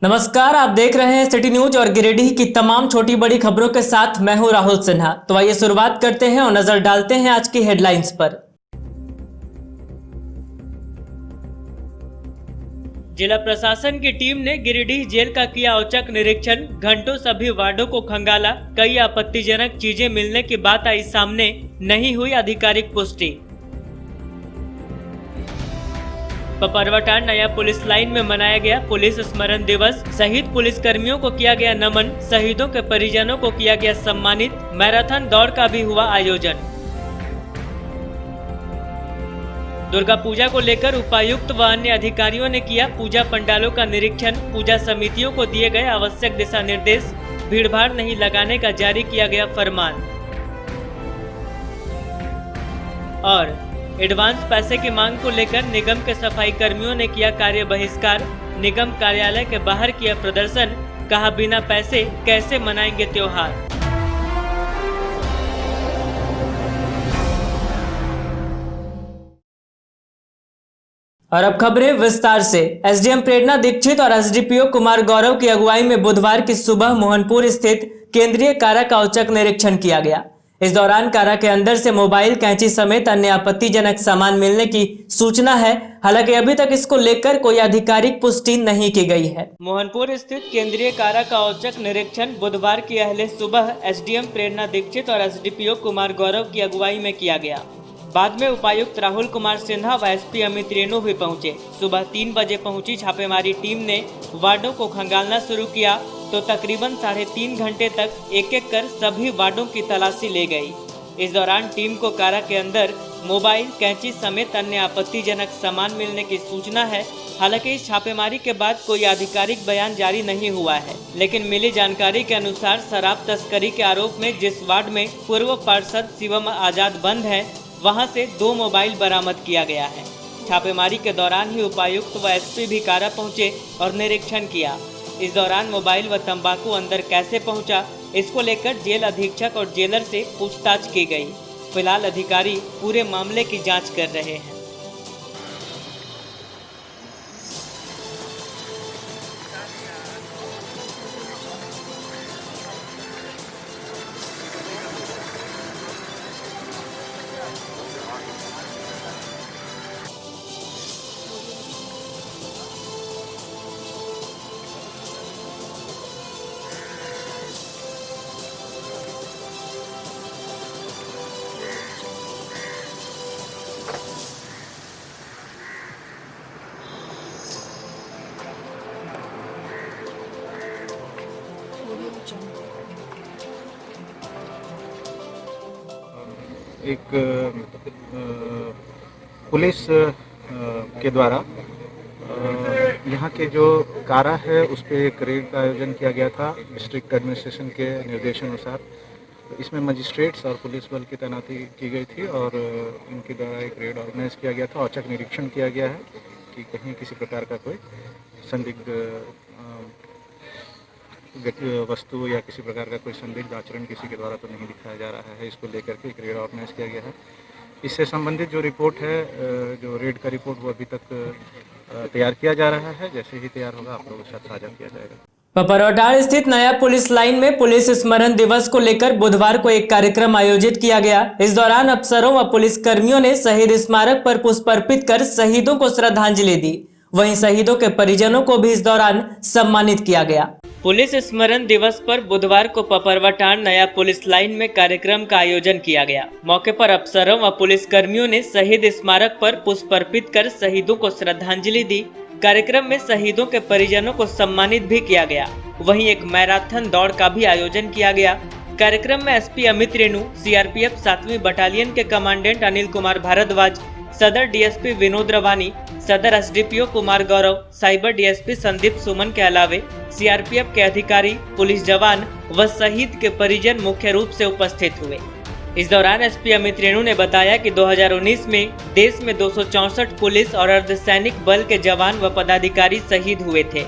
नमस्कार, आप देख रहे हैं सिटी न्यूज और गिरिडीह की तमाम छोटी बड़ी खबरों के साथ मैं हूं राहुल सिन्हा। तो आइए शुरुआत करते हैं और नजर डालते हैं आज की हेडलाइंस पर। जिला प्रशासन की टीम ने गिरिडीह जेल का किया औचक निरीक्षण। घंटों सभी वार्डों को खंगाला। कई आपत्तिजनक चीजें मिलने की बात आई सामने, नहीं हुई आधिकारिक पुष्टि। पपरवटार नया पुलिस लाइन में मनाया गया पुलिस स्मरण दिवस। शहीद पुलिस कर्मियों को किया गया नमन। शहीदों के परिजनों को किया गया सम्मानित। मैराथन दौड़ का भी हुआ आयोजन। दुर्गा पूजा को लेकर उपायुक्त व अन्य अधिकारियों ने किया पूजा पंडालों का निरीक्षण। पूजा समितियों को दिए गए आवश्यक दिशा निर्देश। भीड़भाड़ नहीं लगाने का जारी किया गया फरमान। और एडवांस पैसे की मांग को लेकर निगम के सफाई कर्मियों ने किया कार्य बहिष्कार। निगम कार्यालय के बाहर किया प्रदर्शन। कहा बिना पैसे कैसे मनाएंगे त्योहार। और अब खबरें विस्तार से। एसडीएम प्रेरणा दीक्षित और एसडीपीओ कुमार गौरव की अगुवाई में बुधवार की सुबह मोहनपुर स्थित केंद्रीय कारा का औचक निरीक्षण किया गया। इस दौरान कारा के अंदर से मोबाइल, कैंची समेत अन्य आपत्तिजनक सामान मिलने की सूचना है। हालांकि अभी तक इसको लेकर कोई आधिकारिक पुष्टि नहीं की गई है। मोहनपुर स्थित केंद्रीय कारा का औचक निरीक्षण बुधवार की अहले सुबह एसडीएम प्रेरणा दीक्षित और एसडीपीओ कुमार गौरव की अगुवाई में किया गया। बाद में उपायुक्त राहुल कुमार सिन्हा व एसपी अमित रेणु भी पहुंचे। सुबह 3 बजे पहुंची छापेमारी टीम ने वार्डों को खंगालना शुरू किया तो तकरीबन 3.5 घंटे तक एक-एक कर सभी वार्डों की तलाशी ले गई। इस दौरान टीम को कारा के अंदर मोबाइल, कैंची समेत अन्य आपत्तिजनक सामान मिलने की सूचना है। हालांकि इस छापेमारी के बाद कोई आधिकारिक बयान जारी नहीं हुआ है, लेकिन मिली जानकारी के अनुसार शराब तस्करी के आरोप में जिस वार्ड में पूर्व पार्षद शिवम आजाद बंद है, वहां से 2 मोबाइल बरामद किया गया है। छापेमारी के दौरान ही उपायुक्त व एसपी भी कारा पहुंचे और निरीक्षण किया। इस दौरान मोबाइल व तंबाकू अंदर कैसे पहुंचा, इसको लेकर जेल अधीक्षक और जेलर से पूछताछ की गई। फिलहाल अधिकारी पूरे मामले की जांच कर रहे हैं। एक पुलिस के द्वारा यहाँ के जो कारा है उस पर एक रेड का आयोजन किया गया था डिस्ट्रिक्ट एडमिनिस्ट्रेशन के निर्देशानुसार। इसमें मजिस्ट्रेट्स और पुलिस बल की तैनाती की गई थी और इनके द्वारा एक रेड ऑर्गेनाइज किया गया था। औचक निरीक्षण किया गया है कि कहीं किसी प्रकार का कोई संदिग्ध वस्तु या किसी प्रकार का कोई संदिग्ध आचरण किसी के द्वारा तो नहीं दिखाया जा रहा है। इसको लेकर के एक रेड ऑर्गेनाइज किया गया है। इससे संबंधित जो रिपोर्ट है, जो रेड का रिपोर्ट, वो अभी तक तैयार किया जा रहा है। जैसे ही तैयार होगा आप लोगों के साथ साझा किया जाएगा। पपरवटार स्थित नया पुलिस लाइन में पुलिस स्मरण दिवस को लेकर बुधवार को एक कार्यक्रम आयोजित किया गया। इस दौरान अफसरों व पुलिस कर्मियों ने शहीद स्मारक पर पुष्प अर्पित कर शहीदों को श्रद्धांजलि दी। वहीं शहीदों के परिजनों को भी इस दौरान सम्मानित किया गया। पुलिस स्मरण दिवस पर बुधवार को पपरवटार नया पुलिस लाइन में कार्यक्रम का आयोजन किया गया। मौके पर अफसरों व पुलिस कर्मियों ने शहीद स्मारक पर पुष्प अर्पित कर शहीदों को श्रद्धांजलि दी। कार्यक्रम में शहीदों के परिजनों को सम्मानित भी किया गया। वहीं एक मैराथन दौड़ का भी आयोजन किया गया। कार्यक्रम में एसपी अमित रेणु, सीआरपीएफ 7वीं बटालियन के कमांडेंट अनिल कुमार भारद्वाज, सदर डीएसपी विनोद रवानी, सदर SDPO Kumar Gaurav, cyber DSP Sandeep Suman के अलावे सीआरपीएफ के अधिकारी, पुलिस जवान व शहीद के परिजन मुख्य रूप से उपस्थित हुए। इस दौरान एसपी अमित रेणु ने बताया कि 2019 में देश में 264 पुलिस और अर्धसैनिक बल के जवान व पदाधिकारी शहीद हुए थे।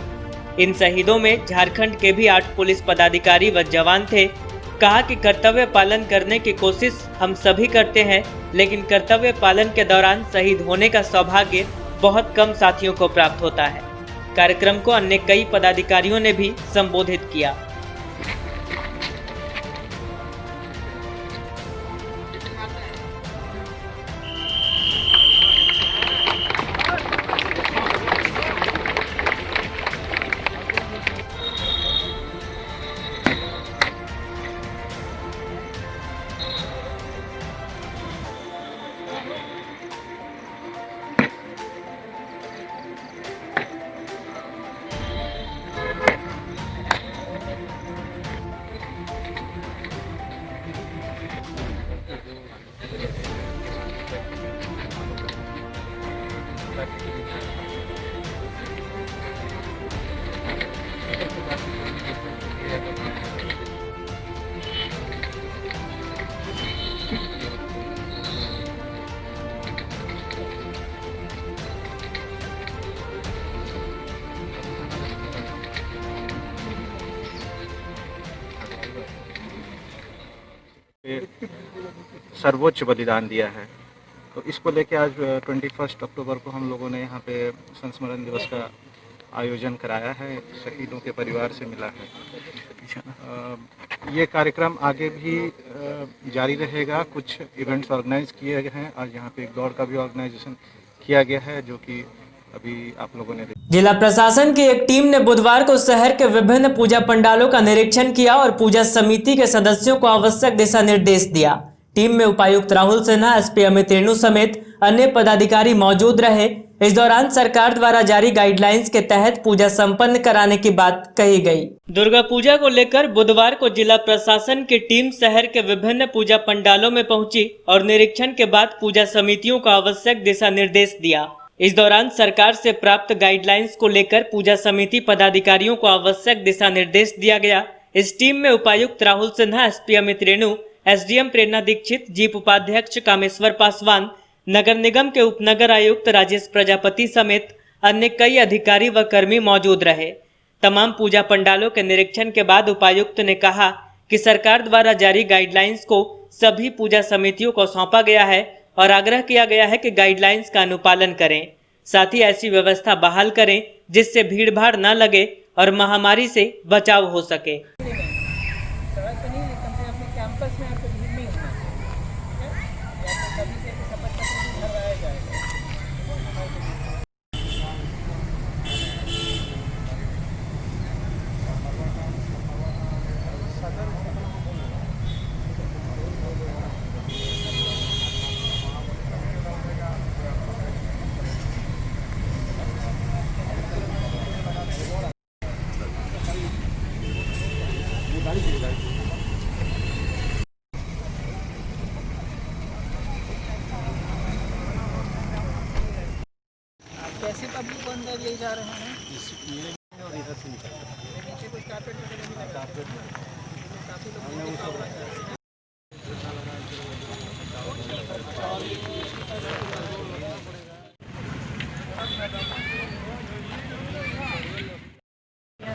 इन शहीदों में झारखंड के भी 8 पुलिस पदाधिकारी व जवान थे। कहा कि कर्तव्य पालन करने की कोशिश हम सभी करते हैं, लेकिन कर्तव्य पालन के दौरान शहीद होने का सौभाग्य बहुत कम साथियों को प्राप्त होता है। कार्यक्रम को अन्य कई पदाधिकारियों ने भी संबोधित किया। सर्वोच्च बलिदान दिया है, तो इसको लेके आज 21 अक्टूबर को हम लोगों ने यहाँ पे संस्मरण दिवस का आयोजन कराया है। शहीदों के परिवार से मिला है। ये कार्यक्रम आगे भी जारी रहेगा। कुछ इवेंट्स ऑर्गेनाइज किए गए हैं। आज यहाँ पे एक दौड़ का भी ऑर्गेनाइजेशन किया गया है, जो कि अभी आप लोगों ने जिला प्रशासन की एक टीम ने बुधवार को शहर के विभिन्न पूजा पंडालों का निरीक्षण किया और पूजा समिति के सदस्यों को आवश्यक दिशा निर्देश दिया। टीम में उपायुक्त राहुल सिन्हा, एसपी अमित रेणु समेत अन्य पदाधिकारी मौजूद रहे। इस दौरान सरकार द्वारा जारी गाइडलाइंस के तहत पूजा संपन्न कराने की बात कही गई। दुर्गा पूजा को लेकर बुधवार को जिला प्रशासन की टीम शहर के विभिन्न पूजा पंडालों में पहुंची और निरीक्षण के बाद पूजा समितियों को आवश्यक दिशा निर्देश दिया। इस दौरान सरकार से प्राप्त गाइडलाइंस को लेकर पूजा समिति पदाधिकारियों को आवश्यक दिशा निर्देश दिया गया। इस टीम में उपायुक्त राहुल सिन्हा, एसपी अमित रेणु, एसडीएम प्रेरणा दीक्षित, जीप उपाध्यक्ष कामेश्वर पासवान, नगर निगम के उपनगर आयुक्त राजेश प्रजापति समेत अन्य कई अधिकारी व कर्मी मौजूद रहे। तमाम पूजा पंडालों के निरीक्षण के बाद उपायुक्त ने कहा कि सरकार द्वारा जारी गाइडलाइंस को सभी पूजा समितियों को सौंपा गया है और आग्रह किया गया है कि गाइडलाइंस का अनुपालन करें। साथ ही ऐसी व्यवस्था बहाल करें जिससे भीड़भाड़ न लगे और महामारी से बचाव हो सके। कैसे पब्लिक को अंदर ले जा रहे हैं? और इधर से नीचे कोई कारपेट काफ़ी लोग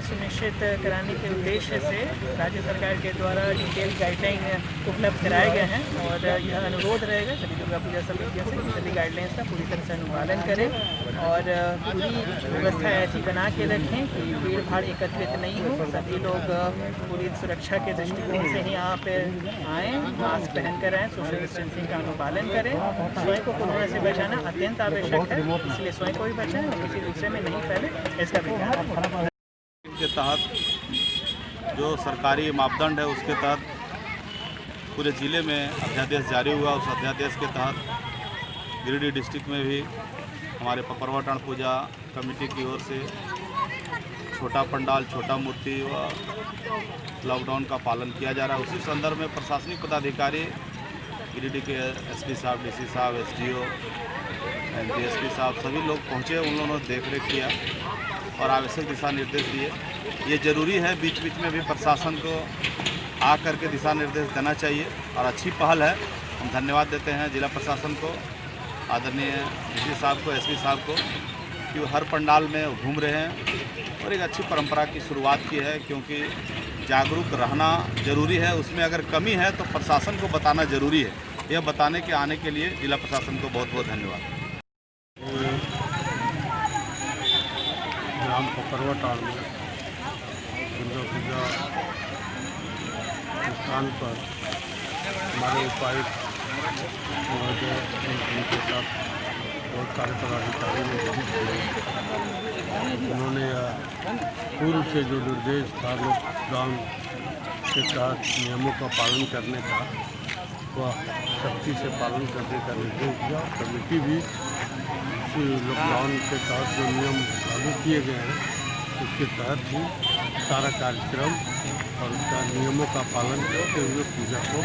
सुनिश्चित कराने के उद्देश्य से राज्य सरकार के द्वारा डिटेल गाइडलाइन उपलब्ध कराए गए हैं और यह अनुरोध रहेगा सभी दुर्गा पूजा समितियों से कि सभी गाइडलाइंस का पूरी तरह से अनुपालन करें और पूरी व्यवस्था ऐसी बना के रखें कि भीड़ भाड़ एकत्रित नहीं हो। सभी लोग पूरी सुरक्षा के दृष्टिकोण से ही यहाँ पे आएँ, मास्क पहन कर आएँ, सोशल डिस्टेंसिंग का अनुपालन करें। स्वयं को कोरोना से बचाना अत्यंत आवश्यक है, इसलिए स्वयं को भी बचाएं और किसी दूसरे में नहीं फैले, इसका भी ध्यान रखें। के तहत जो सरकारी मापदंड है उसके तहत पूरे ज़िले में अध्यादेश जारी हुआ। उस अध्यादेश के तहत गिरिडीह डिस्ट्रिक्ट में भी हमारे पपरवाटाण पूजा कमेटी की ओर से छोटा पंडाल, छोटा मूर्ति व लॉकडाउन का पालन किया जा रहा है। उसी संदर्भ में प्रशासनिक पदाधिकारी गिरिडीह के एसपी साहब, डीसी साहब, एसडीओ, डीएसपी साहब सभी लोग पहुँचे। उन लोगों ने देखरेख किया और आवश्यक दिशा निर्देश दिए। ये ज़रूरी है, बीच बीच में भी प्रशासन को आ करके दिशा निर्देश देना चाहिए और अच्छी पहल है। हम धन्यवाद देते हैं जिला प्रशासन को, आदरणीय डीसी साहब को, एसपी साहब को, कि वो हर पंडाल में घूम रहे हैं और एक अच्छी परंपरा की शुरुआत की है। क्योंकि जागरूक रहना ज़रूरी है, उसमें अगर कमी है तो प्रशासन को बताना ज़रूरी है। यह बताने के आने के लिए जिला प्रशासन को बहुत बहुत धन्यवाद। यहाँ पकड़वा टाड़ में दुर्गा पूजा स्थान पर हमारे उपायुक्त महोदय उनके साथ बहुत सारे पदाधिकारी ने विजिट किए। उन्होंने पूर्व से जो निर्देश था लॉकडाउन के तहत नियमों का पालन करने का, वह सख्ती से पालन करने का निर्देश दिया। कमेटी भी लॉकडाउन के तहत जो नियम लागू किए गए हैं उसके तहत ही सारा कार्यक्रम और उसका नियमों का पालन करते हुए पूजा को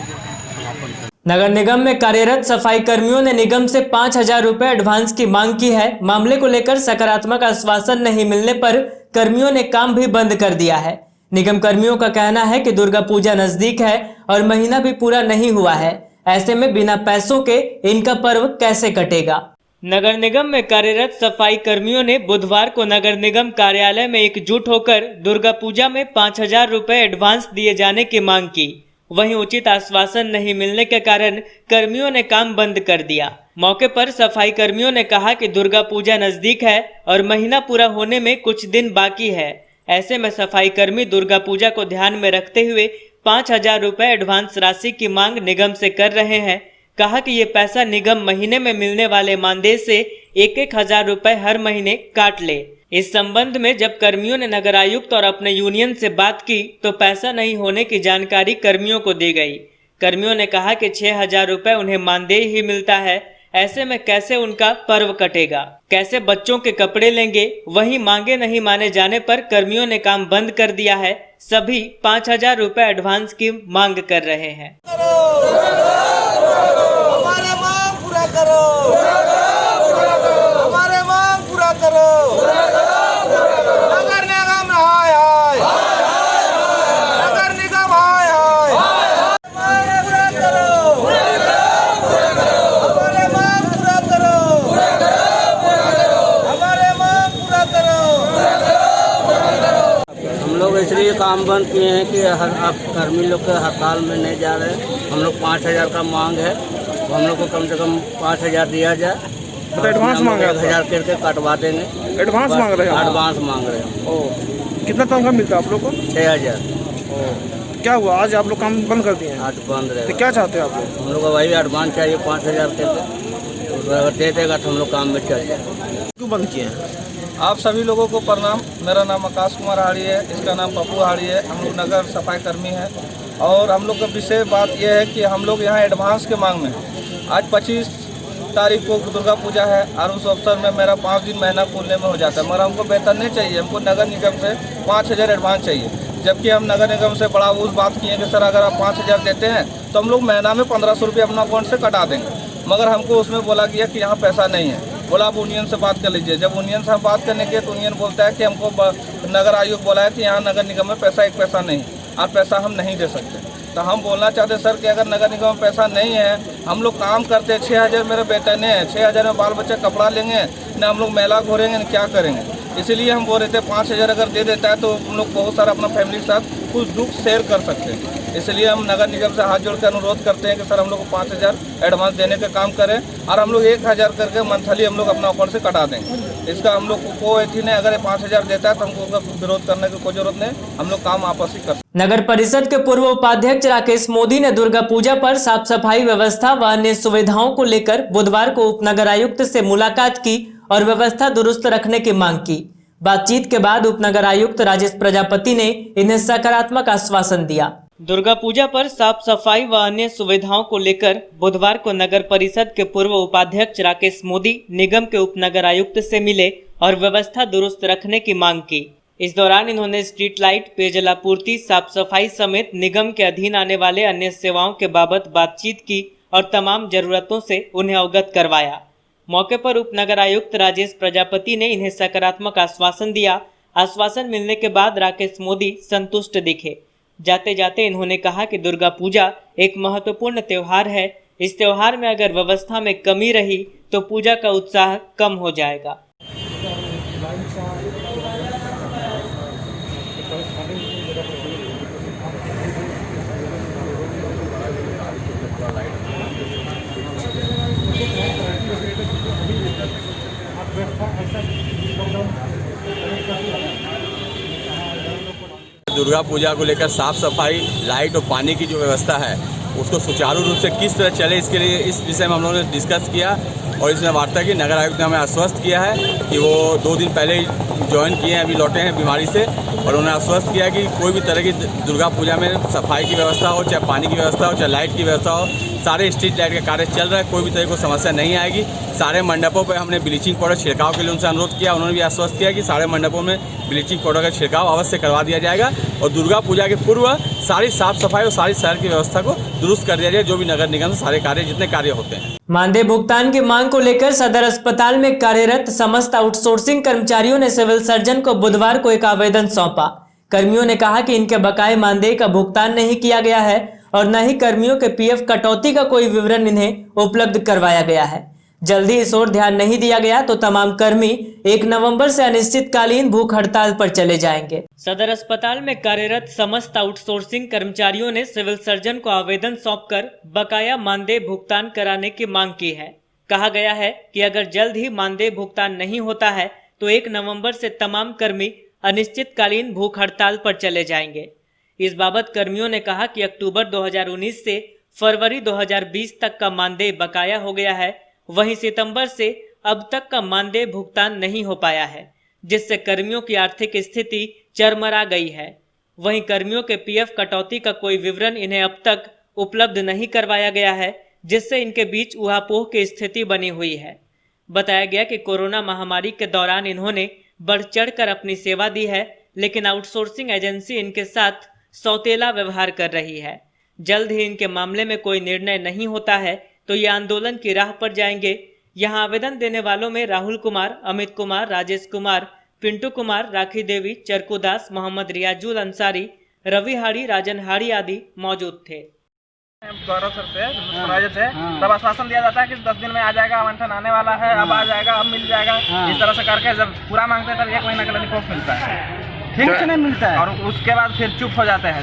समापन कर। नगर निगम में कार्यरत सफाई कर्मियों ने निगम से 5,000 रुपए एडवांस की मांग की है। मामले को लेकर सकारात्मक आश्वासन नहीं मिलने पर कर्मियों ने काम भी बंद कर दिया है। निगम कर्मियों का कहना है कि दुर्गा पूजा नजदीक है और महीना भी पूरा नहीं हुआ है, ऐसे में बिना पैसों के इनका पर्व कैसे कटेगा। नगर निगम में कार्यरत सफाई कर्मियों ने बुधवार को नगर निगम कार्यालय में एकजुट होकर दुर्गा पूजा में 5,000 रुपए एडवांस दिए जाने की मांग की। वहीं उचित आश्वासन नहीं मिलने के कारण कर्मियों ने काम बंद कर दिया। मौके पर सफाई कर्मियों ने कहा कि दुर्गा पूजा नजदीक है और महीना पूरा होने में कुछ दिन बाकी है, ऐसे में सफाई कर्मी दुर्गा पूजा को ध्यान में रखते हुए 5,000 रुपए एडवांस राशि की मांग निगम से कर रहे हैं। कहा कि ये पैसा निगम महीने में मिलने वाले मानदेय से 1,000 रुपए हर महीने काट ले। इस संबंध में जब कर्मियों ने नगर आयुक्त और अपने यूनियन से बात की तो पैसा नहीं होने की जानकारी कर्मियों को दी गई। कर्मियों ने कहा कि 6,000 रुपए उन्हें मानदेय ही मिलता है, ऐसे में कैसे उनका पर्व कटेगा, कैसे बच्चों के कपड़े लेंगे। वहीं मांगे नहीं माने जाने पर कर्मियों ने काम बंद कर दिया है। सभी 5,000 रुपए एडवांस की मांग कर रहे हैं। हमारे मांग पूरा करो, हमारे मांग पूरा करो। नगर निगम हाय हाय, नगर निगम हाय हाय, मांग पूरा करो, हमारे मांग पूरा करो, हमारे मांग पूरा करो। हम लोग इसलिए काम बंद किए हैं कि आप कर्मी लोग के हड़ताल में नहीं जा रहे हैं। हम लोग 5,000 का मांग है, तो हम लोग को कम से कम 5,000 दिया जाए। तो एडवांस मांग रहे हैं? 1,000 करके कटवा देंगे। एडवांस मांग रहे हैं? एडवांस मांग रहे हैं। ओ, कितना तनख्वाह मिलता है आप लोग को? 6,000। क्या हुआ आज आप लोग काम बंद कर दिए हैं? आज बंद तो रहेगा। क्या चाहते हैं आप लोग? हम लोग को वही एडवांस चाहिए 5,000 करके, तो अगर दे देगा तो हम लोग काम में चल जाए। क्यों बंद किए हैं? आप सभी लोगों को प्रणाम। मेरा नाम आकाश कुमार हाड़ी है, इसका नाम पप्पू हाड़ी है। हम लोग नगर सफाई कर्मी हैं और हम लोग का विषय बात यह है कि हम लोग यहाँ एडवांस के मांग में हैं। आज 25 तारीख को दुर्गा पूजा है और उस अवसर में मेरा 5 दिन महीना खुलने में हो जाता है, मगर हमको वेतन नहीं चाहिए। हमको नगर निगम से 5,000 एडवांस चाहिए, जबकि हम नगर निगम से बड़ा उस बात किए कि सर अगर आप 5,000 देते हैं तो हम लोग महीना में 1,500 रुपये अपना अकाउंट से कटा देंगे। मगर हमको उसमें बोला गया कि यहाँ पैसा नहीं है। बोला आप यूनियन से बात कर लीजिए। जब यूनियन से हम बात करने के तो यूनियन बोलता है कि हमको नगर आयुक्त बोला है कि यहाँ नगर निगम में पैसा एक पैसा नहीं और पैसा हम नहीं दे सकते। तो हम बोलना चाहते सर कि अगर नगर निगम में पैसा नहीं है, हम लोग काम करते हैं, 6,000 मेरे वेतन है, 6,000 में बाल बच्चे कपड़ा लेंगे न, हम लोग मेला घोरेंगे न, क्या करेंगे। इसीलिए हम बोल रहे थे 5,000 अगर दे देता है तो हम लोग बहुत सारा अपना फैमिली के साथ कुछ दुख शेयर कर सकते हैं। इसलिए हम नगर निगम से हाथ जोड़ कर अनुरोध करते हैं कि सर हम लोग को 5,000 एडवांस देने का काम करें और हम लोग 1,000 करके मंथली हम लोग अपना अकाउंट से कटा देंगे। इसका हम लोग को कोई अथी नहीं। अगर 5,000 देता है तो हमको उसका विरोध करने की कोई जरूरत नहीं, हम लोग काम आपस ही कर। नगर परिषद के पूर्व उपाध्यक्ष राकेश मोदी ने दुर्गा पूजा पर साफ सफाई व्यवस्था व अन्य सुविधाओं को लेकर बुधवार को उप नगर आयुक्त से मुलाकात की और व्यवस्था दुरुस्त रखने की मांग की। बातचीत के बाद उप नगर आयुक्त राजेश प्रजापति ने इन्हें सकारात्मक आश्वासन दिया। दुर्गा पूजा पर साफ सफाई व अन्य सुविधाओं को लेकर बुधवार को नगर परिषद के पूर्व उपाध्यक्ष राकेश मोदी निगम के उप नगर आयुक्त से मिले और व्यवस्था दुरुस्त रखने की मांग की। इस दौरान इन्होंने स्ट्रीट लाइट, पेयजल आपूर्ति, साफ सफाई समेत निगम के अधीन आने वाले अन्य सेवाओं के बाबत बातचीत की और तमाम जरूरतों से उन्हें अवगत करवाया। मौके पर उप नगर आयुक्त राजेश प्रजापति ने इन्हें सकारात्मक आश्वासन दिया। आश्वासन मिलने के बाद राकेश मोदी संतुष्ट दिखे। जाते जाते इन्होंने कहा कि दुर्गा पूजा एक महत्वपूर्ण त्योहार है। इस त्योहार में अगर व्यवस्था में कमी रही तो पूजा का उत्साह कम हो जाएगा। ऐसा दुर्गा पूजा को लेकर साफ़ सफाई, लाइट और पानी की जो व्यवस्था है उसको सुचारू रूप से किस तरह चले, इसके लिए इस विषय में हम लोगों ने डिस्कस किया और इसमें वार्ता की। नगर आयुक्त ने हमें आश्वस्त किया है कि वो 2 दिन पहले ही ज्वाइन किए हैं, अभी लौटे हैं बीमारी से, और उन्होंने आश्वस्त किया कि कोई भी तरह की दुर्गा पूजा में सफाई की व्यवस्था हो, चाहे पानी की व्यवस्था हो, चाहे लाइट की व्यवस्था हो, सारे स्ट्रीट लाइट का कार्य चल रहा है, कोई भी तरह की समस्या नहीं आएगी। सारे मंडपों पर हमने ब्लीचिंग पाउडर छिड़काव के लिए उनसे अनुरोध किया, उन्होंने भी आश्वस्त किया कि सारे मंडपों में ब्लीचिंग पाउडर का छिड़काव अवश्य करवा दिया जाएगा और दुर्गा पूजा के पूर्व सारी साफ सफाई और सारी शहर की व्यवस्था को दुरुस्त कर दिया जाए, जो भी नगर निगम से सारे कार्य जितने कार्य होते हैं। मानदेय भुगतान की मांग को लेकर सदर अस्पताल में कार्यरत समस्त आउटसोर्सिंग कर्मचारियों ने सिविल सर्जन को बुधवार को एक आवेदन सौंपा। कर्मियों ने कहा कि इनके बकाये मानदेय का भुगतान नहीं किया गया है और न ही कर्मियों के पीएफ कटौती का कोई विवरण इन्हें उपलब्ध करवाया गया है। जल्दी इस ओर ध्यान नहीं दिया गया तो तमाम कर्मी 1 नवंबर से अनिश्चितकालीन भूख हड़ताल पर चले जाएंगे। सदर अस्पताल में कार्यरत समस्त आउटसोर्सिंग कर्मचारियों ने सिविल सर्जन को आवेदन सौंपकर बकाया मानदेय भुगतान कराने की मांग की है। कहा गया है कि अगर जल्द ही मानदेय भुगतान नहीं होता है तो 1 नवंबर से तमाम कर्मी अनिश्चितकालीन भूख हड़ताल पर चले जाएंगे। इस बाबत कर्मियों ने कहा कि अक्टूबर 2019 से फरवरी 2020 तक का मानदेय बकाया हो गया है, वहीं सितंबर से अब तक का मानदेय भुगतान नहीं हो पाया है, जिससे कर्मियों की आर्थिक स्थिति चरमरा गई है। वहीं कर्मियों के पीएफ कटौती का कोई विवरण इन्हें अब तक उपलब्ध नहीं करवाया गया है, जिससे इनके बीच ऊहापोह की स्थिति बनी हुई है। बताया गया कि कोरोना महामारी के दौरान इन्होंने बढ़ चढ़कर अपनी सेवा दी है, लेकिन आउटसोर्सिंग एजेंसी इनके साथ सौतेला व्यवहार कर रही है। जल्द ही इनके मामले में कोई निर्णय नहीं होता है तो ये आंदोलन की राह पर जाएंगे। यहां आवेदन देने वालों में राहुल कुमार, अमित कुमार, राजेश कुमार, पिंटू कुमार, राखी देवी, चरकू दास, मोहम्मद रियाजुल अंसारी, रवि हाड़ी, राजन हाड़ी आदि मौजूद थे। गौरव सर से राजेश है, तब आश्वासन दिया जाता है कि 10 दिन में आ जाएगा, आवंटन आने वाला है, अब आ जाएगा, अब मिल जाएगा। इस तरह से करके जब पूरा मांगते हैं तब 1 महीना का रिपोर्ट मिलता है, ठीक से नहीं मिलता है, और उसके बाद फिर चुप हो जाते हैं।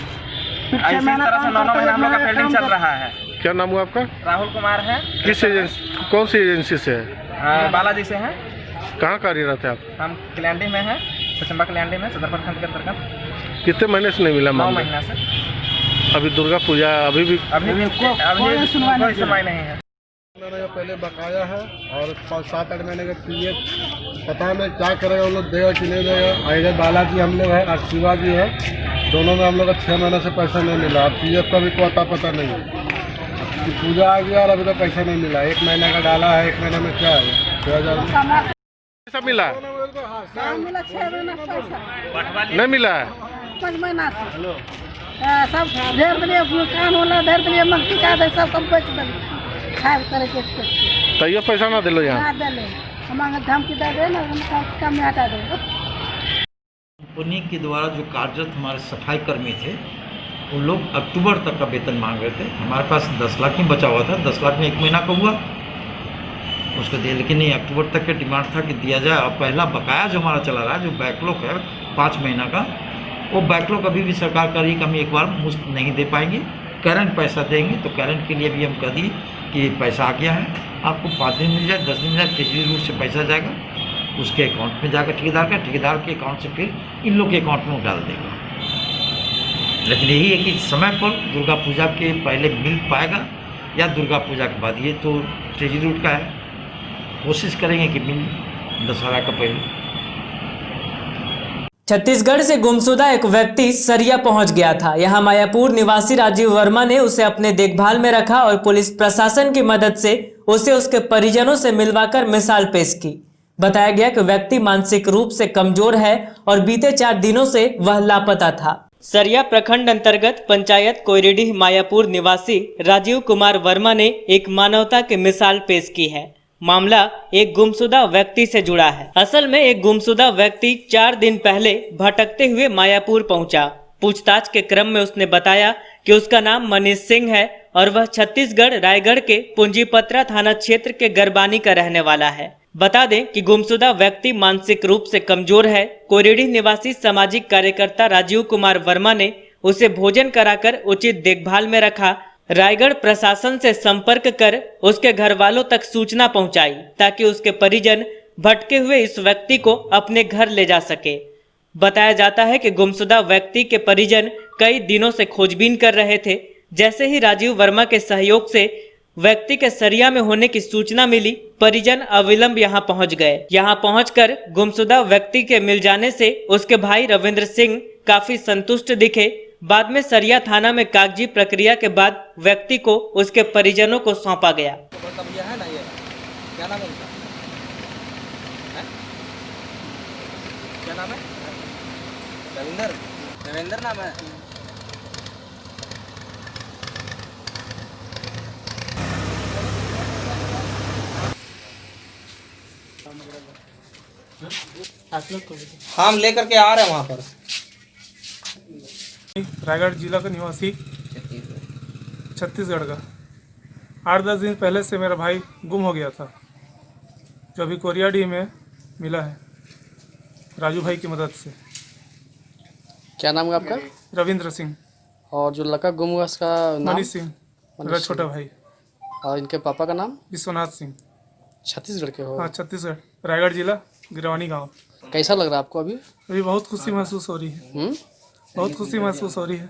इसी तरह से 9 महीना हम लोग का पेंडिंग चल रहा है। क्या नाम हुआ आपका? राहुल कुमार है। किस एजेंसी, कौन सी एजेंसी से है? बालाजी से हैं। कहाँ कार्यरत है आप? हम कल्याणी में हैं, चंबा कल्याणी में, सदर प्रखंड के अंतर्गत। कितने महीने से नहीं मिला? 9 महीना से। अभी दुर्गा पूजा अभी भी कोई सुनवाई नहीं है। पहले बकाया है और 7-8 महीने का पीएफ पता नहीं क्या करेगा, उन लोग देगा कि नहीं देगा। इधर बालाजी हम लोग है और शिवा जी है, दोनों में हम लोग का 6 महीने से पैसा नहीं मिला। पीएफ का भी कोई पता नहीं है। पूजा आ गया और अभी तो पैसा नहीं मिला। 1 महीने का डाला है, 1 महीने में क्या है 6000 पैसा मिला? मिला 6 महीना पैसा नहीं मिला है 5 महीना से। सब ढेर दिए काम होला, ढेर दिए मक्की का दे, सब बेच दिए खाए करे के। तो ये पैसा ना दिलो यहाँ ना दिले, हमारा धमकी दे दे ना, हम काम में हटा दे। कंपनी के द्वारा जो कार्यरत हमारे सफाई कर्मी थे, उन लोग अक्टूबर तक का वेतन मांग रहे थे। हमारे पास 10 लाख में बचा हुआ था, 10 लाख में 1 महीना का हुआ उसको दिया, लेकिन नहीं, अक्टूबर तक का डिमांड था कि दिया जाए। और पहला बकाया जो हमारा चला रहा है, जो बैकलॉग है 5 महीना का, वो बैकलॉग अभी भी सरकार कर रही है कि हम एक बार मुफ्त नहीं दे पाएंगे, करंट पैसा देंगे। तो करंट के लिए भी हम कह दिए कि पैसा आ गया है, आपको 5 दिन मिल जाए, 10 दिन मिल जाए, ट्रेजरी रूट से पैसा जाएगा, उसके अकाउंट में जाकर ठेकेदार के अकाउंट से फिर इन लोग के अकाउंट में वो डाल देगा। लेकिन यही है कि समय पर दुर्गा पूजा के पहले मिल पाएगा या दुर्गा पूजा के बाद, ये तो ट्रेजरी रूट का है, कोशिश करेंगे कि मिल दशहरा का पहले। छत्तीसगढ़ से गुमशुदा एक व्यक्ति सरिया पहुंच गया था। यहां मायापुर निवासी राजीव वर्मा ने उसे अपने देखभाल में रखा और पुलिस प्रशासन की मदद से उसे उसके परिजनों से मिलवाकर मिसाल पेश की। बताया गया कि व्यक्ति मानसिक रूप से कमजोर है और बीते 4 दिनों से वह लापता था। सरिया प्रखंड अंतर्गत पंचायत कोयरीडीह मायापुर निवासी राजीव कुमार वर्मा ने एक मानवता की मिसाल पेश की है। मामला एक गुमशुदा व्यक्ति से जुड़ा है। असल में एक गुमशुदा व्यक्ति 4 दिन पहले भटकते हुए मायापुर पहुंचा। पूछताछ के क्रम में उसने बताया कि उसका नाम मनीष सिंह है और वह छत्तीसगढ़ रायगढ़ के पुंजीपत्रा थाना क्षेत्र के गरबानी का रहने वाला है। बता दें कि गुमशुदा व्यक्ति मानसिक रूप से कमजोर है। कोयरीडीह निवासी सामाजिक कार्यकर्ता राजीव कुमार वर्मा ने उसे भोजन कराकर उचित देखभाल में रखा। रायगढ़ प्रशासन से संपर्क कर उसके घर वालों तक सूचना पहुंचाई ताकि उसके परिजन भटके हुए इस व्यक्ति को अपने घर ले जा सके। बताया जाता है कि गुमशुदा व्यक्ति के परिजन कई दिनों से खोजबीन कर रहे थे। जैसे ही राजीव वर्मा के सहयोग से व्यक्ति के सरिया में होने की सूचना मिली, परिजन अविलंब यहां पहुंच गए। यहां पहुंचकर गुमशुदा व्यक्ति के मिल जाने से उसके भाई रविंद्र सिंह काफी संतुष्ट दिखे। बाद में सरिया थाना में कागजी प्रक्रिया के बाद व्यक्ति को उसके परिजनों को सौंपा गया। है ना, ये क्या नाम है उनका? क्या नाम है? रविंद्र नाम है। हम लेकर के आ रहे हैं वहाँ पर। रायगढ़ जिला का निवासी, छत्तीसगढ़ का। 8-10 दिन पहले से मेरा भाई गुम हो गया था, जो अभी कोरियाडी में मिला है राजू भाई की मदद से। क्या नाम है आपका? रविंद्र सिंह। और जो लड़का गुम हुआ उसका नाम? मनीष सिंह, मेरा छोटा भाई। और इनके पापा का नाम? विश्वनाथ सिंह। छत्तीसगढ़ के हो? हाँ, छत्तीसगढ़, रायगढ़ जिला, गिरवानी गांव। कैसा लग रहा है आपको अभी? अभी बहुत खुशी महसूस हो रही है। बहुत खुशी महसूस हो रही है।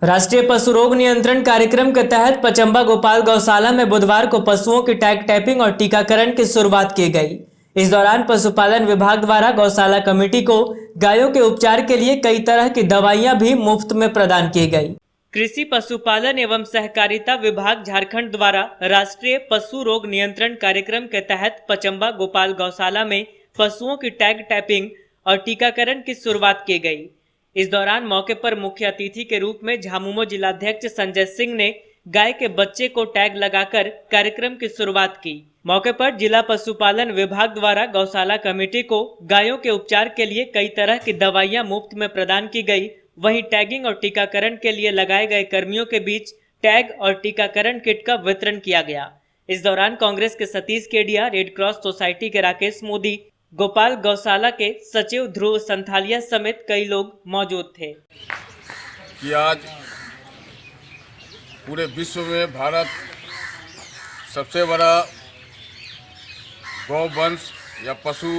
राष्ट्रीय पशु रोग नियंत्रण कार्यक्रम के तहत पचम्बा गोपाल गौशाला में बुधवार को पशुओं की टैग टैपिंग और टीकाकरण की शुरुआत की गई। इस दौरान पशुपालन विभाग द्वारा गौशाला कमेटी को गायों के उपचार के लिए कई तरह की दवाइयां भी मुफ्त में प्रदान की गई। कृषि पशुपालन एवं सहकारिता विभाग झारखंड द्वारा राष्ट्रीय पशु रोग नियंत्रण कार्यक्रम के तहत पचम्बा गोपाल गौशाला में पशुओं की टैग टैपिंग और टीकाकरण की शुरुआत की गई। इस दौरान मौके पर मुख्य अतिथि के रूप में झामुमो जिलाध्यक्ष संजय सिंह ने गाय के बच्चे को टैग लगाकर कार्यक्रम की शुरुआत की। मौके पर जिला पशुपालन विभाग द्वारा गौशाला कमेटी को गायों के उपचार के लिए कई तरह की दवाइयां मुफ्त में प्रदान की गई। वहीं टैगिंग और टीकाकरण के लिए लगाए गए कर्मियों के बीच टैग और टीकाकरण किट का वितरण किया गया। इस दौरान कांग्रेस के Satish Kedia, red cross society के राकेश मोदी, गोपाल गौशाला के सचिव ध्रुव संथालिया समेत कई लोग मौजूद थे। कि आज पूरे विश्व में भारत सबसे बड़ा गौवंश या पशु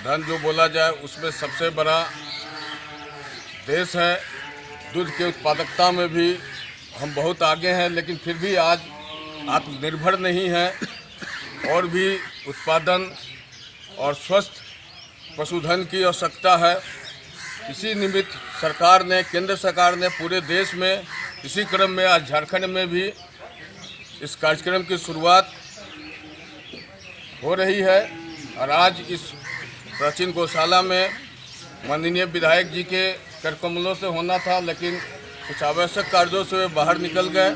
धन जो बोला जाए उसमें सबसे बड़ा देश है। दूध के उत्पादकता में भी हम बहुत आगे हैं, लेकिन फिर भी आज आत्मनिर्भर नहीं है और भी उत्पादन और स्वस्थ पशुधन की आवश्यकता है। इसी निमित्त सरकार ने, केंद्र सरकार ने पूरे देश में इसी क्रम में आज झारखंड में भी इस कार्यक्रम की शुरुआत हो रही है। और आज इस प्राचीन गौशाला में माननीय विधायक जी के कर कमलों से होना था, लेकिन कुछ आवश्यक कार्यों से वे बाहर निकल गए।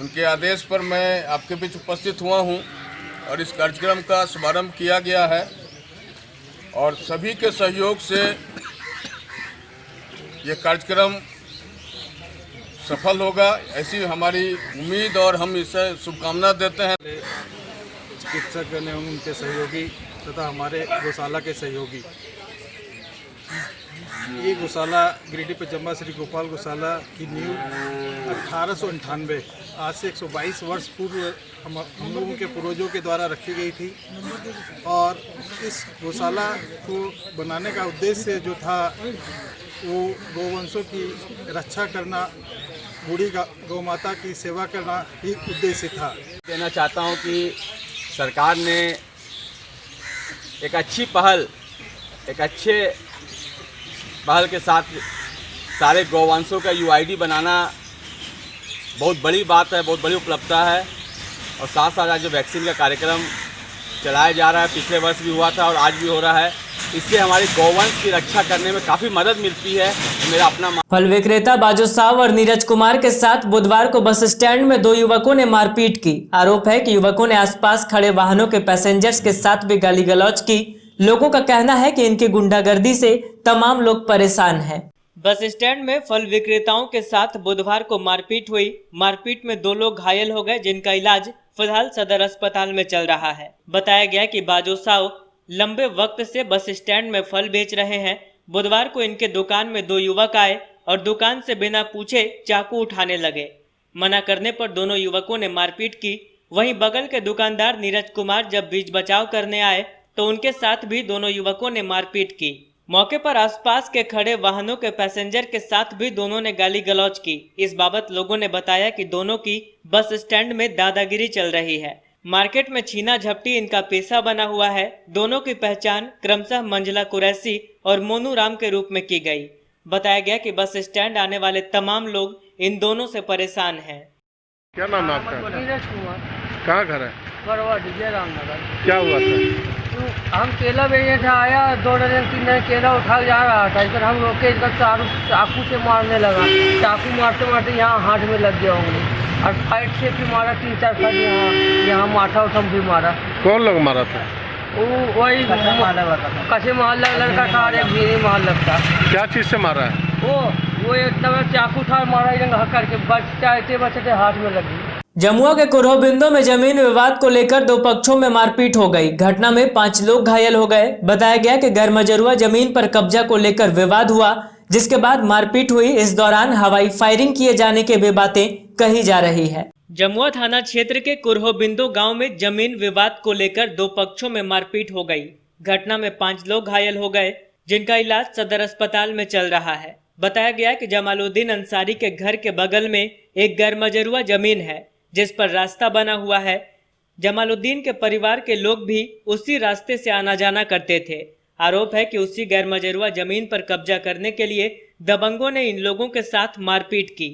उनके आदेश पर मैं आपके बीच उपस्थित हुआ हूं और इस कार्यक्रम का शुभारंभ किया गया है और सभी के सहयोग से ये कार्यक्रम सफल होगा, ऐसी हमारी उम्मीद और हम इसे शुभकामना देते हैं। चिकित्सक एवं उनके सहयोगी तथा हमारे गौशाला के सहयोगी, ये गौशाला गिरिडीह पचम्बा श्री गोपाल गौशाला की नींव 1898 आज से 122 वर्ष पूर्व हम लोगों के पूर्वजों के द्वारा रखी गई थी। और इस गौशाला को बनाने का उद्देश्य जो था वो गौवंशों की रक्षा करना, बूढ़ी गौ माता की सेवा करना ही उद्देश्य था। कहना चाहता हूँ कि सरकार ने एक अच्छी पहल, एक अच्छे पहल के साथ सारे गौवंशों का यूआईडी बनाना बहुत बड़ी बात है, बहुत बड़ी उपलब्धता है। और साथ साथ आज जो वैक्सीन का कार्यक्रम चलाया जा रहा है, पिछले वर्ष भी हुआ था और आज भी हो रहा है, इससे हमारी गौवंश की रक्षा करने में काफ़ी मदद मिलती है। मेरा अपना फल विक्रेता बाजू साव और नीरज कुमार के साथ बुधवार को बस स्टैंड में 2 युवकों ने मारपीट की। आरोप है कि युवकों ने आसपास खड़े वाहनों के पैसेंजर्स के साथ भी गाली गलौज की। लोगों का कहना है कि इनकी गुंडागर्दी से तमाम लोग परेशान हैं। बस स्टैंड में फल विक्रेताओं के साथ बुधवार को मारपीट हुई। मारपीट में 2 लोग घायल हो गए, जिनका इलाज फिलहाल सदर अस्पताल में चल रहा है। बताया गया कि बाजू साव लंबे वक्त से बस स्टैंड में फल बेच रहे हैं। बुधवार को इनके दुकान में 2 युवक आए और दुकान से बिना पूछे चाकू उठाने लगे। मना करने पर दोनों युवकों ने मारपीट की। वहीं बगल के दुकानदार नीरज कुमार जब बीच बचाव करने आए तो उनके साथ भी दोनों युवकों ने मारपीट की। मौके पर आसपास के खड़े वाहनों के पैसेंजर के साथ भी दोनों ने गाली गलौज की। इस बाबत लोगों ने बताया कि दोनों की बस स्टैंड में दादागिरी चल रही है। मार्केट में छीना झपटी इनका पेशा बना हुआ है। दोनों की पहचान क्रमशः मंजला कुरैशी और मोनू राम के रूप में की गई। बताया गया कि बस स्टैंड आने वाले तमाम लोग इन दोनों से परेशान हैं। क्या नाम है आपका? नीरज कुमार, कहाँ घर है? बरवा डीजे रामनगर। क्या हुआ था? हम केला बेचने था, आया 2 डजन 3 डजन केला उठा जा रहा था। इधर हम रोके, इसका चाकू से मारने लगा। चाकू मारते मारते यहाँ हाथ में लग गया उंगली और फाइट से भी मारा 3-4 फट यहाँ माथा उठम भी मारा। कौन लोग मारा था? वो वही कसे मोहल्ला लड़का था और एक भीरी मोहल्ला था। क्या चीज़ से मारा है? वो इतना बड़ा चाकू था, मारा इधर करके बचते हाथ में लगी। जमुआ के कुरहो बिंदु में जमीन विवाद को लेकर 2 पक्षों में मारपीट हो गई। घटना में 5 लोग घायल हो गए। बताया गया कि गैरमजरूआ जमीन पर कब्जा को लेकर विवाद हुआ, जिसके बाद मारपीट हुई। इस दौरान हवाई फायरिंग किए जाने की भी बातें कही जा रही है। जमुआ थाना क्षेत्र के कुरहो बिंदु गाँव में जमीन विवाद को लेकर 2 पक्षों में मारपीट हो गई। घटना में 5 लोग घायल हो गए, जिनका इलाज सदर अस्पताल में चल रहा है। बताया गया कि जमालुद्दीन अंसारी के घर के बगल में एक गैरमजरूआ जमीन है, जिस पर रास्ता बना हुआ है। जमालुद्दीन के परिवार के लोग भी उसी रास्ते से आना जाना करते थे। आरोप है कि उसी गैरमजरूआ जमीन पर कब्जा करने के लिए दबंगों ने इन लोगों के साथ मारपीट की।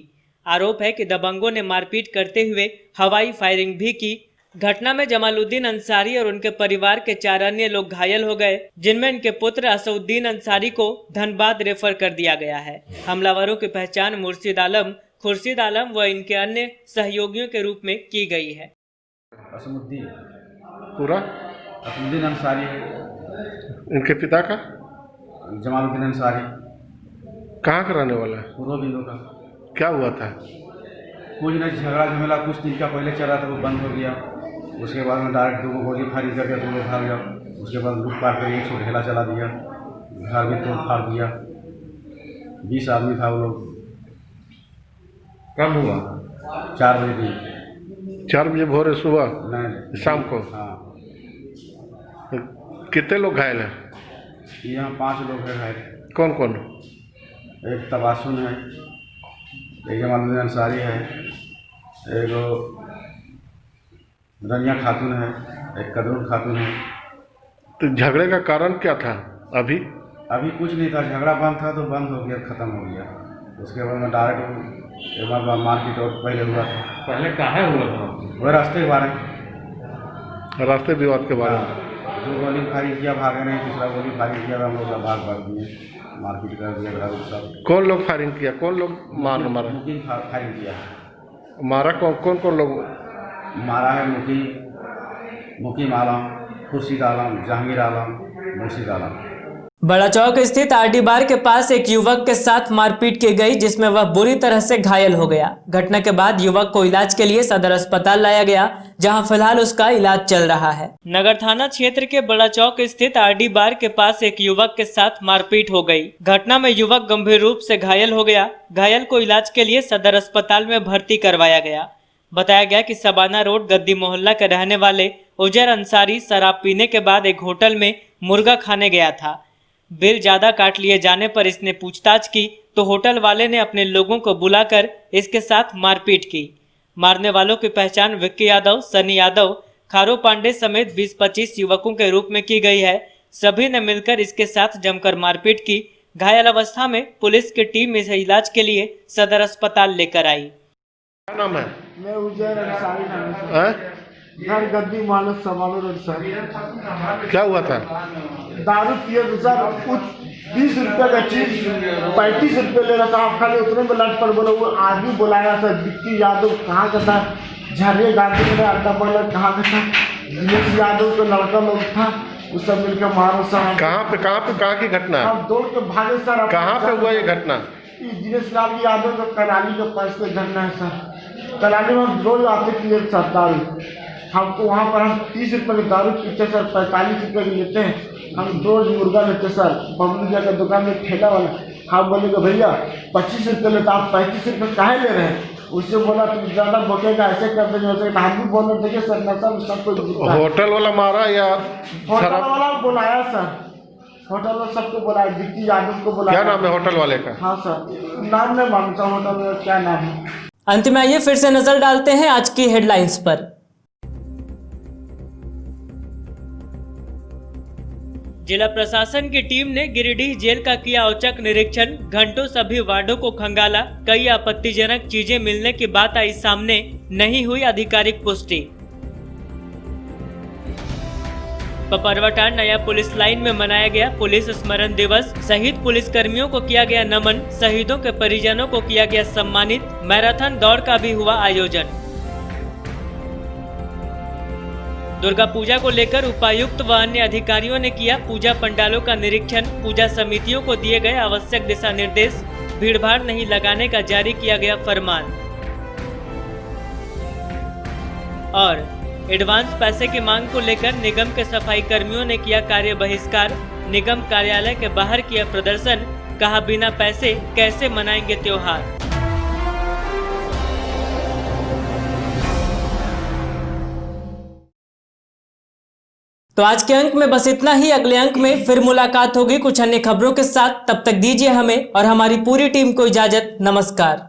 आरोप है कि दबंगों ने मारपीट करते हुए हवाई फायरिंग भी की। घटना में जमालुद्दीन अंसारी और उनके परिवार के 4 अन्य लोग घायल हो गए, जिनमें इनके पुत्र असउद्दीन अंसारी को धनबाद रेफर कर दिया गया है। हमलावरों की पहचान मुर्शिद आलम, खुर्शीद आलम व इनके अन्य सहयोगियों के रूप में की गई है। पूरा असमुद्दीन अंसारी है। इनके पिता का? जमालुद्दीन अंसारी। कहाँ का रहने वाला है? कुरहो बिंदु का। क्या हुआ था? कुछ नहीं, झगड़ा झमेला कुछ दिन का पहले चला था, वो बंद हो गया। उसके बाद में डायरेक्ट 2 गोली फायरिंग करके 2 लोग भाग गया। उसके बाद लूट पाट कर 100 ढेला चला दिया, घर भी तोड़ फाड़ दिया। 20 आदमी था वो लोग। कब हुआ? 4 बजे दिन। 4 बजे भोर सुबह? नहीं, शाम को। हाँ। कितने लोग घायल हैं? यहाँ 5 लोग हैं घायल। कौन कौन? एक तबासुन है, एक जमालुद्दीन अंसारी है, एक रनिया खातून है, एक कदरून खातून है। तो झगड़े का कारण क्या था? अभी कुछ नहीं था, झगड़ा बंद था तो बंद हो गया, ख़त्म हो गया। उसके बाद में डायरेक्ट एक बार मारपीट और पहले हुआ था। पहले कहाँ हुआ था? वह रास्ते के बारे में, रास्ते विवाद के बारे में। 2 गोली फायरिंग किया, भागे नहीं। तीसरा गोली फायरिंग किया, हम लोग भाग दिए, मारपीट कर दिया घर सब। कौन लोग फायरिंग किया? कौन लोग मारा? मुकीम फायरिंग किया। मारा कौन लोग मारा है? मुकीम आलम, खुर्शीद आलम, जहांगीर आलम, मुर्शिद आलम। बड़ा चौक स्थित आरडी बार के पास एक युवक के साथ मारपीट की गई, जिसमें वह बुरी तरह से घायल हो गया। घटना के बाद युवक को इलाज के लिए सदर अस्पताल लाया गया, जहां फिलहाल उसका इलाज चल रहा है। नगर थाना क्षेत्र के बड़ा चौक स्थित आरडी बार के पास एक युवक के साथ मारपीट हो गई। घटना में युवक गंभीर रूप से घायल हो गया। घायल को इलाज के लिए सदर अस्पताल में भर्ती करवाया गया। बताया गया कि सबाना रोड गद्दी मोहल्ला के रहने वाले उजर अंसारी शराब पीने के बाद एक होटल में मुर्गा खाने गया था। बिल ज्यादा काट लिए जाने पर इसने पूछताछ की तो होटल वाले ने अपने लोगों को बुलाकर इसके साथ मारपीट की। मारने वालों की पहचान विक्की यादव, सनी यादव, खारो पांडे समेत 20-25 युवकों के रूप में की गई है। सभी ने मिलकर इसके साथ जमकर मारपीट की। घायल अवस्था में पुलिस की टीम इसे इलाज के लिए सदर अस्पताल लेकर आई। क्या नाम है? मैं उजैर अंसारी नाम है। घर गद्दी मालूम समानो रोड सर। क्या हुआ था? दारू पिए तो सर कुछ 20 रुपये का चीज 35 रुपये ले रहा था। आप खाली उतने में लट पर बोला। वो आदमी बुलाया था विक्की यादव, कहाँ का था? झरिया गांधी में अड्डा बोला, कहाँ का था? दिनेश यादव का लड़का लोग था, वो सब मिलकर मारो सर। कहाँ की घटना है? आप दौड़ के भागे सर। कहाँ पे हुआ ये घटना? दिनेश लाल यादव का कराली के पास में घटना है सर। कराली में हम रोज आते पिए सर दारू। हमको वहाँ पर हम 30 रुपये की दारू पीते सर, 45 रुपये की लेते हैं। हम रोज मुर्गा लेते सर। बबलू जी का दुकान में ठेला वाला हम बोले कि भैया 25 रुपये लेते, आप 35 रुपये काहे ले रहे हैं? उससे बोला तुम ज़्यादा बकेगा, ऐसे कर देंगे वैसे। हम भी बोल रहे थे कि सर नशा सबको होटल वाला मारा या होटल वाला बुलाया सर, होटल वाला सबको बुलाया, विक्की यादव को बुलाया। क्या नाम है होटल वाले का? हाँ सर, नाम नहीं मालूम सर होटल में क्या नाम है। अंत में आइए फिर से नजर डालते हैं आज की हेडलाइंस पर। जिला प्रशासन की टीम ने गिरिडीह जेल का किया औचक निरीक्षण, घंटों सभी वार्डों को खंगाला, कई आपत्तिजनक चीजें मिलने की बात आई सामने, नहीं हुई आधिकारिक पुष्टि। पपरवटार नया पुलिस लाइन में मनाया गया पुलिस स्मरण दिवस, शहीद पुलिस कर्मियों को किया गया नमन, शहीदों के परिजनों को किया गया सम्मानित, मैराथन दौड़ का भी हुआ आयोजन। दुर्गा पूजा को लेकर उपायुक्त व अन्य अधिकारियों ने किया पूजा पंडालों का निरीक्षण, पूजा समितियों को दिए गए आवश्यक दिशा निर्देश, भीड़भाड़ नहीं लगाने का जारी किया गया फरमान। और एडवांस पैसे की मांग को लेकर निगम के सफाई कर्मियों ने किया कार्य बहिष्कार, निगम कार्यालय के बाहर किया प्रदर्शन, कहा बिना पैसे कैसे मनाएंगे त्योहार। तो आज के अंक में बस इतना ही। अगले अंक में फिर मुलाकात होगी कुछ अन्य खबरों के साथ। तब तक दीजिए हमें और हमारी पूरी टीम को इजाजत। नमस्कार।